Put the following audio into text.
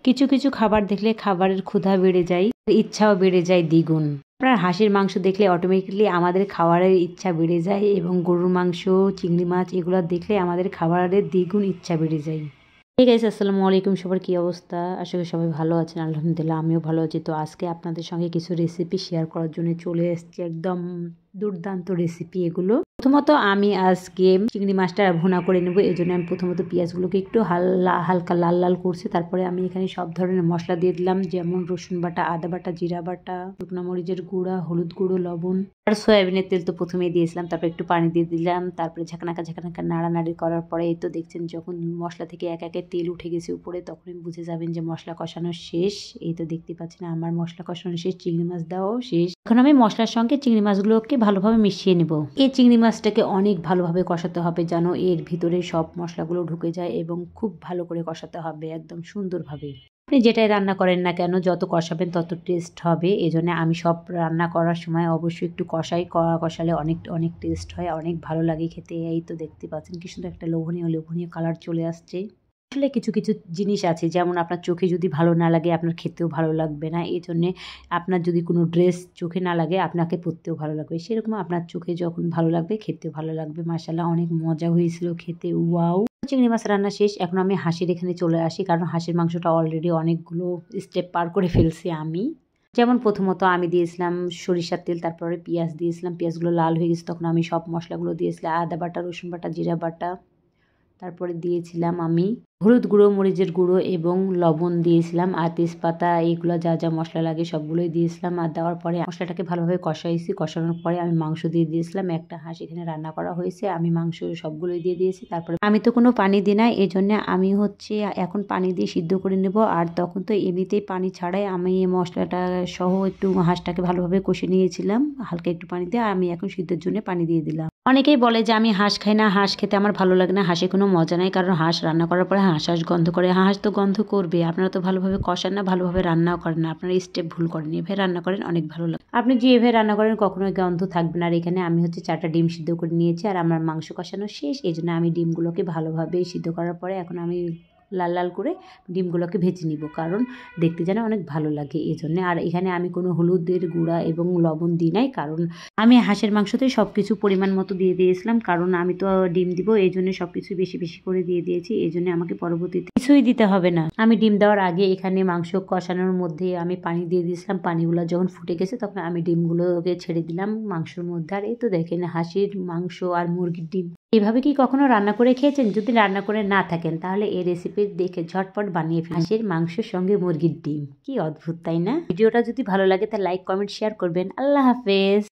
কিছু কিছু খাবার দেখলে খাবারের ক্ষুধা বেড়ে যায়, ইচ্ছাও বেড়ে যায় দ্বিগুণ। আপনার হাঁসের মাংস দেখলে অটোমেটিকলি আমাদের খাবারের ইচ্ছা বেড়ে যায় এবং গরুর মাংস, চিংড়ি মাছ এগুলো দেখলে আমাদের খাবারের দ্বিগুণ ইচ্ছা বেড়ে যায়। ঠিক আছে, আসসালামু আলাইকুম, সবার কী অবস্থা? আশা করি সবাই ভালো আছেন। আলহামদুলিল্লাহ আমিও ভালো আছি। তো আজকে আপনাদের সঙ্গে কিছু রেসিপি শেয়ার করার জন্য চলে এসেছি, একদম দুর্দান্ত রেসিপি এগুলো। প্রথমত আমি আজকে চিংড়ি মাছটা ভুনা করে নেব। এই জন্য আমি প্রথমত পেঁয়াজগুলোকে একটু হালকা লাল লাল করছি। তারপরে আমি এখানে সব ধরনের মশলা দিয়ে দিলাম, যেমন রসুন বাটা, আদা বাটা, জিরা বাটা, শুকনো মরিচের গুঁড়া, হলুদ গুঁড়ো, লবণ আর সয়াবিনের তেল তো প্রথমেই দিয়েছিলাম। তারপরে একটু পানি দিয়ে দিলাম। তারপরে ঝাঁকানাকা নাড়ানাড়ি করার পরে এই তো দেখছেন যখন মশলা থেকে এক একে তেল উঠে গেছে উপরে, তখনই বুঝে যাবেন যে মশলা কষানো শেষ। এই তো দেখতে পাচ্ছেন আমার মশলা কষানো শেষ, চিংড়ি মাছ দেওয়াও শেষ। এখন আমি মশলার সঙ্গে চিংড়ি মাছগুলোকে ভালোভাবে মিশিয়ে নেব। এই চিংড়ি মাছটাকে অনেক ভালোভাবে কষাতে হবে যেন এর ভিতরে সব মশলাগুলো ঢুকে যায় এবং খুব ভালো করে কষাতে হবে একদম সুন্দরভাবে। আপনি যেটাই রান্না করেন না কেন, যত কষাবেন তত টেস্ট হবে। এই জন্য আমি সব রান্না করার সময় অবশ্যই একটু কষালে অনেক টেস্ট হয়, অনেক ভালো লাগে খেতে। এই তো দেখতে পাচ্ছেন কি সুন্দর একটা লোভনীয় কালার চলে আসছে। আসলে কিছু কিছু জিনিস আছে, যেমন আপনার চোখে যদি ভালো না লাগে আপনার খেতেও ভালো লাগবে না। এই জন্যে আপনার যদি কোনো ড্রেস চোখে না লাগে আপনাকে পরতেও ভালো লাগবে, সেরকম আপনার চোখে যখন ভালো লাগবে খেতেও ভালো লাগবে। মাশাআল্লাহ অনেক মজা হয়েছিল খেতে, ওয়াও। চিংড়ি মাছ রান্না শেষ। এখন আমি হাঁসের এখানে চলে আসি, কারণ হাঁসের মাংসটা অলরেডি অনেকগুলো স্টেপ পার করে ফেলছি আমি। যেমন প্রথমত আমি দিয়েছিলাম সরিষার তেল, তারপরে পেঁয়াজ দিয়েছিলাম। পেঁয়াজগুলো লাল হয়ে গেছে, তখন আমি সব মশলাগুলো দিয়েছিলাম, আদা বাটা, রসুন বাটা, জিরা বাটা। তারপরে দিয়েছিলাম আমি হলুদ গুঁড়ো, মরিচের গুঁড়ো এবং লবণ দিয়েছিলাম, আর তেজপাতা, এইগুলো যা যা মশলা লাগে সবগুলোই দিয়েছিলাম। আর দেওয়ার পরে মশলাটাকে ভালোভাবে কষাইছি। কষানোর পরে আমি মাংস দিয়ে দিয়েছিলাম। একটা হাঁস এখানে রান্না করা হয়েছে, আমি মাংস সবগুলোই দিয়ে দিয়েছি। তারপরে আমি তো কোনো পানি দিই না, এই জন্য আমি এখন পানি দিয়ে সিদ্ধ করে নেব। আর তখন তো এমনিতেই পানি ছাড়াই আমি এই মশলাটা সহ একটু হাঁসটাকে ভালোভাবে কষে নিয়েছিলাম হালকা একটু পানি দিয়ে। আর আমি এখন সিদ্ধের জন্য পানি দিয়ে দিলাম। অনেকেই বলে যে আমি হাঁস খাই না, হাঁস খেতে আমার ভালো লাগে না, হাঁসে কোনো মজা নাই, কারণ হাঁস রান্না করার পরে হাঁস গন্ধ করে। হাঁস তো গন্ধ করবে, আপনারা তো ভালোভাবে কষান না, ভালোভাবে রান্নাও করেন না, আপনারা স্টেপ ভুল করেন। এভাবে রান্না করেন অনেক ভালো লাগে। আপনি যে এভাবে রান্না করেন কখনোই গন্ধ থাকবে না। আর এখানে আমি 4টা ডিম সিদ্ধ করে নিয়েছি, আর আমার মাংস কষানো শেষ। এই জন্য আমি ডিমগুলোকে ভালোভাবে সিদ্ধ করার পরে এখন আমি লাল লাল করে ডিমগুলোকে ভেজে নিব, কারণ দেখতে যেন অনেক ভালো লাগে এই জন্য। আর এখানে আমি কোনো হলুদের গুঁড়া এবং লবণ দিই নাই, কারণ আমি হাঁসের মাংসতে সব কিছু পরিমাণ মতো দিয়ে দিয়েছিলাম, কারণ আমি তো ডিম দিব, এই জন্য সব কিছু বেশি বেশি করে দিয়ে দিয়েছি। এই জন্য আমাকে পরবর্তীতে কিছুই দিতে হবে না। আমি ডিম দেওয়ার আগে এখানে মাংস কষানোর মধ্যে আমি পানি দিয়ে দিয়েছিলাম। পানিগুলো যখন ফুটে গেছে তখন আমি ডিমগুলোকে ছেড়ে দিলাম মাংসের মধ্যে। আর এই তো দেখেন হাঁসের মাংস আর মুরগির ডিম। এভাবে কি কখনো রান্না করে খেয়েছেন? যদি রান্না করে না থাকেন তাহলে এই রেসিপি দেখে ঝটপট বানিয়ে ফেলুন। হাঁসের মাংসের সঙ্গে মুরগির ডিম, কি অদ্ভুত তাই না? ভিডিওটা যদি ভালো লাগে তাহলে লাইক, কমেন্ট, শেয়ার করবেন। আল্লাহ হাফেজ।